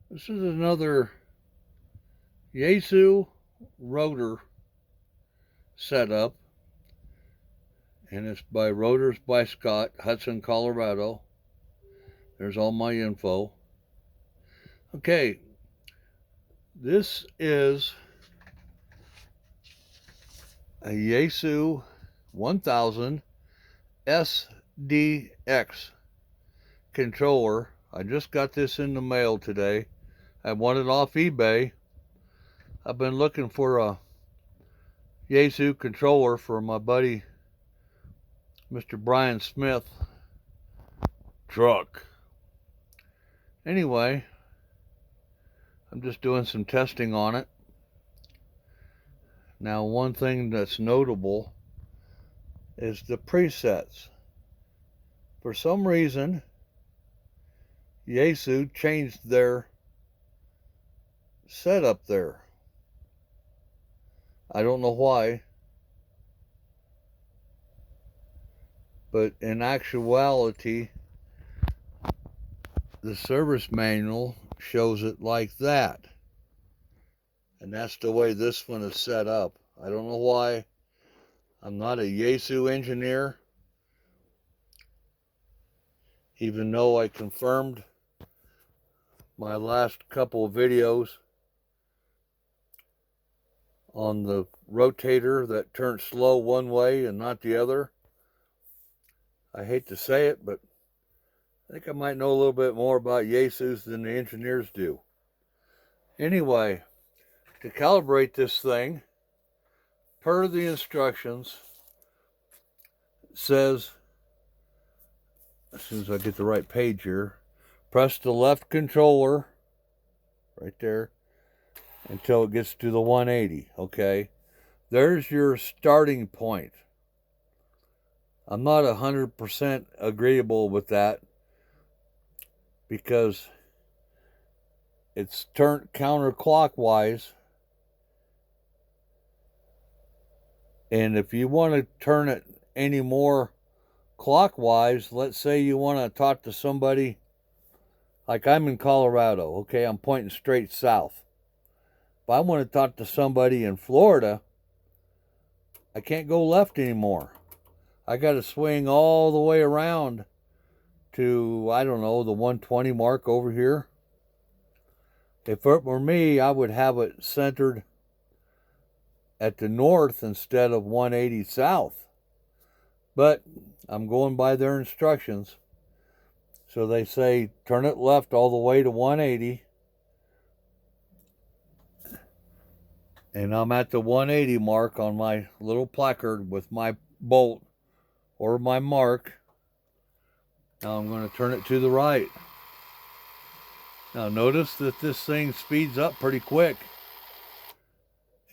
This is another Yaesu rotor setup, and it's by Rotors by Scott, Hudson, Colorado. There's all my info. Okay, this is a Yeasu G-1000SDX controller. I just got this in the mail today. I won it off eBay. I've been looking for a Yaesu controller for my buddy Mr. Brian Smith truck. Anyway, I'm just doing some testing on it. Now, one thing that's notable is the presets. For some reason, Yaesu changed their setup there. I don't know why, but in actuality, the service manual shows it like that. And that's the way this one is set up. I don't know why. I'm not a Yaesu engineer, even though I confirmed my last couple of videos on the rotator that turns slow one way and not the other. I hate to say it, but I think I might know a little bit more about Yaesus than the engineers do. Anyway, to calibrate this thing, per the instructions, it says, as soon as I get the right page here, press the left controller, right there, until it gets to the 180, okay? There's your starting point. I'm not 100% agreeable with that because it's turned counterclockwise. And if you want to turn it any more clockwise, let's say you want to talk to somebody, like I'm in Colorado, okay, I'm pointing straight south. If I want to talk to somebody in Florida, I can't go left anymore. I got to swing all the way around to, I don't know, the 120 mark over here. If it were me, I would have it centered at the north instead of 180 south. But I'm going by their instructions. So they say turn it left all the way to 180. And I'm at the 180 mark on my little placard with my bolt or my mark. Now I'm going to turn it to the right. Now notice that this thing speeds up pretty quick.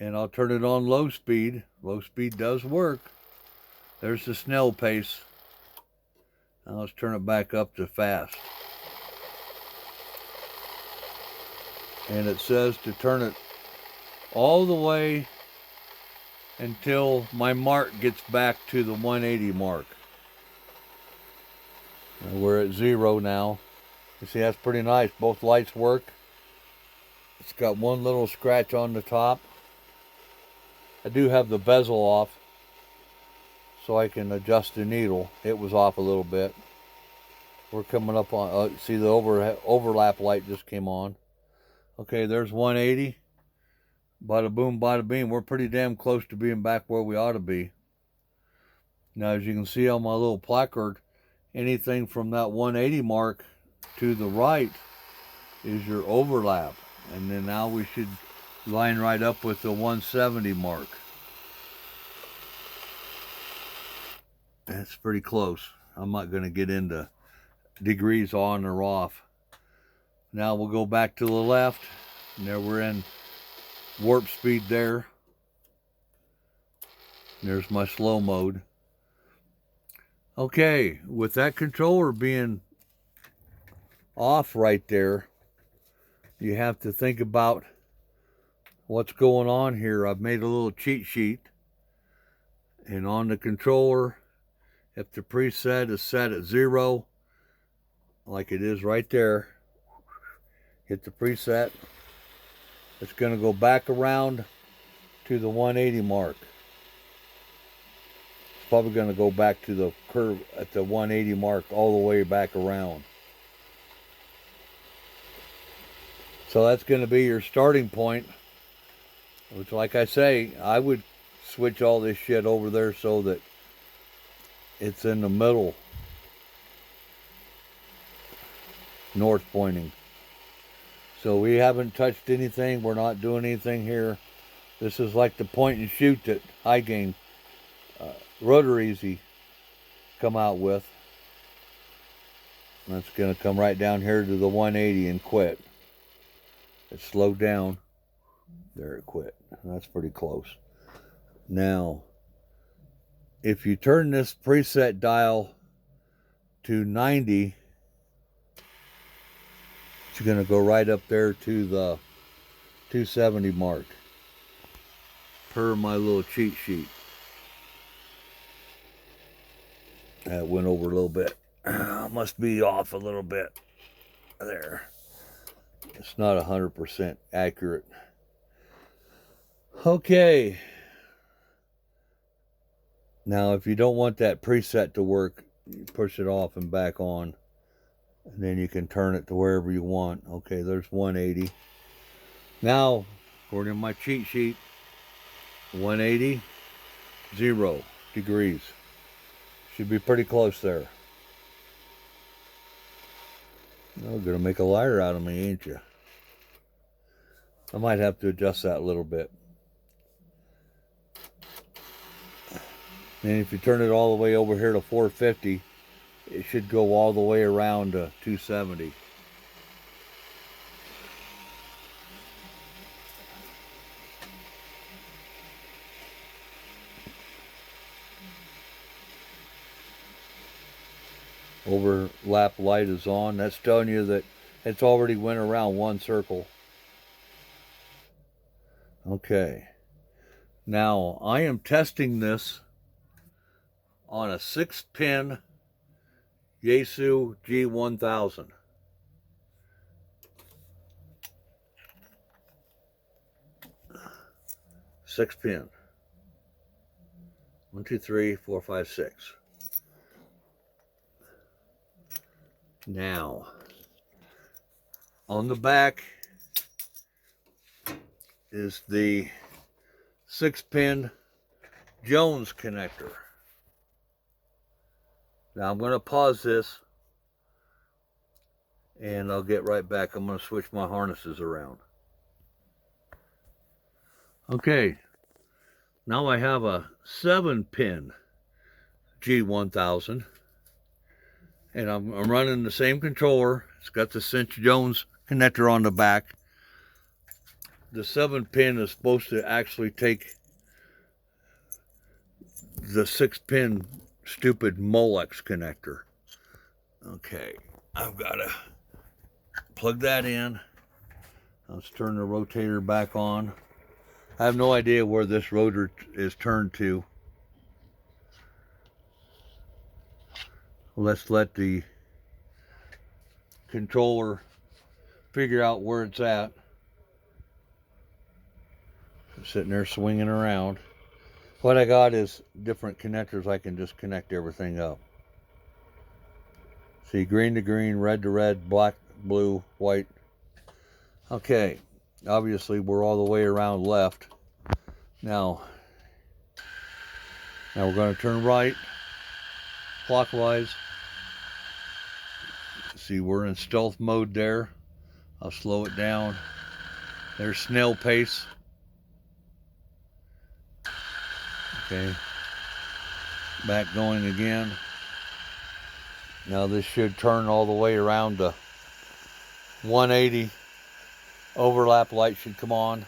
And I'll turn it on low speed. Low speed does work. There's the snail pace. Now let's turn it back up to fast. And it says to turn it all the way until my mark gets back to the 180 mark. And we're at 0 now. You see, that's pretty nice. Both lights work. It's got one little scratch on the top. I do have the bezel off so I can adjust the needle. It was off a little bit. We're coming up on, see the overlap light just came on. Okay, there's 180. Bada boom, bada beam. We're pretty damn close to being back where we ought to be. Now, as you can see on my little placard, anything from that 180 mark to the right is your overlap. And then now we should line right up with the 170 mark. That's pretty close. I'm not going to get into degrees on or off. Now we'll go back to the left. And there we're in warp speed there. There's my slow mode. Okay, with that controller being off right there, you have to think about what's going on here. I've made a little cheat sheet. And on the controller, if the preset is set at 0, like it is right there, hit the preset. It's going to go back around to the 180 mark. It's probably going to go back to the curve at the 180 mark all the way back around. So that's going to be your starting point, which, like I say, I would switch all this shit over there so that it's in the middle, north pointing. So we haven't touched anything. We're not doing anything here. This is like the point and shoot that High Gain Rotor Easy come out with. That's going to come right down here to the 180 and quit. It slowed down. There it quit. That's pretty close. Now, if you turn this preset dial to 90, it's going to go right up there to the 270 mark, per my little cheat sheet. That went over a little bit. Must be off a little bit. There. It's not 100% accurate. Okay. Now, if you don't want that preset to work, you push it off and back on. And then you can turn it to wherever you want. Okay, there's 180. Now, according to my cheat sheet, 180, 0 degrees. Should be pretty close there. You're going to make a liar out of me, ain't you? I might have to adjust that a little bit. And if you turn it all the way over here to 450, it should go all the way around to 270. Overlap light is on. That's telling you that it's already went around one circle. Okay. Now, I am testing this on a 6-pin Yaesu G-1000. Six pin. 1, 2, 3, 4, 5, 6. Now, on the back is the 6-pin Jones connector. Now I'm going to pause this and I'll get right back. I'm going to switch my harnesses around. Okay, now I have a 7-pin G-1000 and I'm running the same controller. It's got the cinch Jones connector on the back. The 7-pin is supposed to actually take the 6-pin stupid Molex connector. Okay, I've got to plug that in. Let's turn the rotator back on. I have no idea where this rotor is turned to. Let's let the controller figure out where it's at. I'm sitting there swinging around. What I got is different connectors. I can just connect everything up. See, green to green, red to red, black, blue, white. Okay, obviously we're all the way around left. Now we're going to turn right, clockwise. See, we're in stealth mode there. I'll slow it down. There's snail pace. Okay, back going again. Now this should turn all the way around to 180. Overlap light should come on.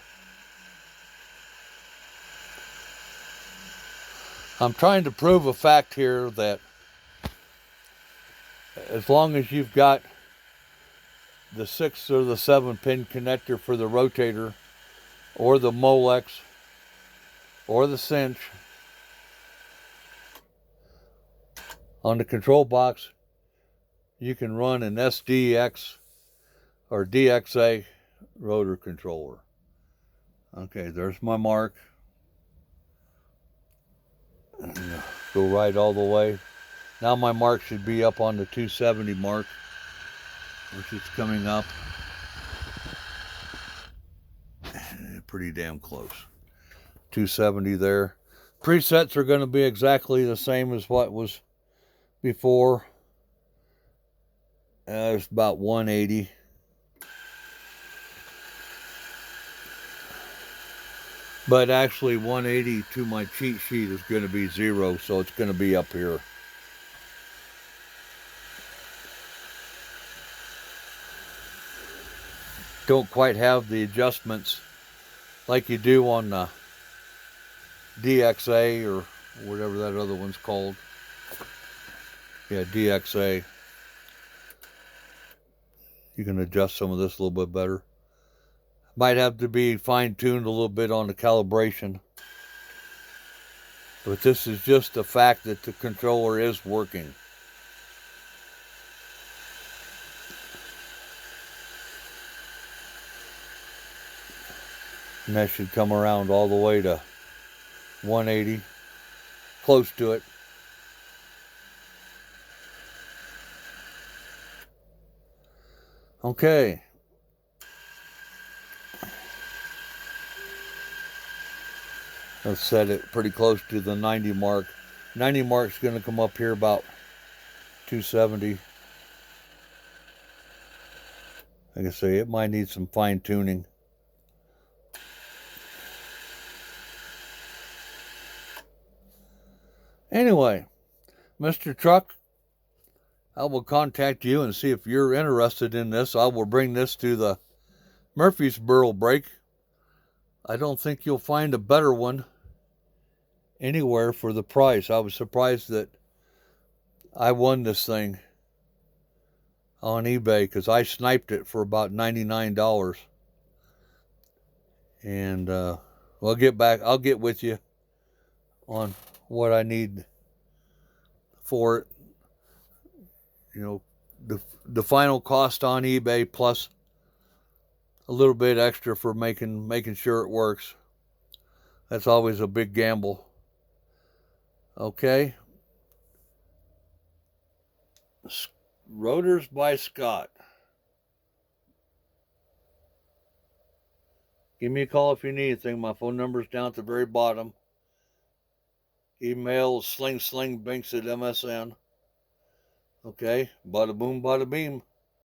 I'm trying to prove a fact here that as long as you've got the 6 or the 7-pin connector for the rotator, or the Molex, or the cinch on the control box, you can run an SDX or DXA rotor controller. Okay, there's my mark. Go right all the way. Now my mark should be up on the 270 mark, which is coming up. Pretty damn close. 270 there. Presets are going to be exactly the same as what was before. It's about 180. But actually 180 to my cheat sheet is going to be 0, so it's going to be up here. Don't quite have the adjustments like you do on the DXA or whatever that other one's called. Yeah, DXA. You can adjust some of this a little bit better. Might have to be fine-tuned a little bit on the calibration. But this is just the fact that the controller is working. And that should come around all the way to 180. Close to it. Okay. Let's set it pretty close to the 90 mark. 90 mark's going to come up here about 270. Like I say, it might need some fine tuning. Anyway, Mr. Truck, I will contact you and see if you're interested in this. I will bring this to the Murfreesboro break. I don't think you'll find a better one anywhere for the price. I was surprised that I won this thing on eBay because I sniped it for about $99. And I'll get with you on what I need for it. You know, the final cost on eBay plus a little bit extra for making sure it works. That's always a big gamble. Okay. Rotors by Scott. Give me a call if you need anything. My phone number's down at the very bottom. Email slingbinks@msn. Okay, bada boom, bada beam.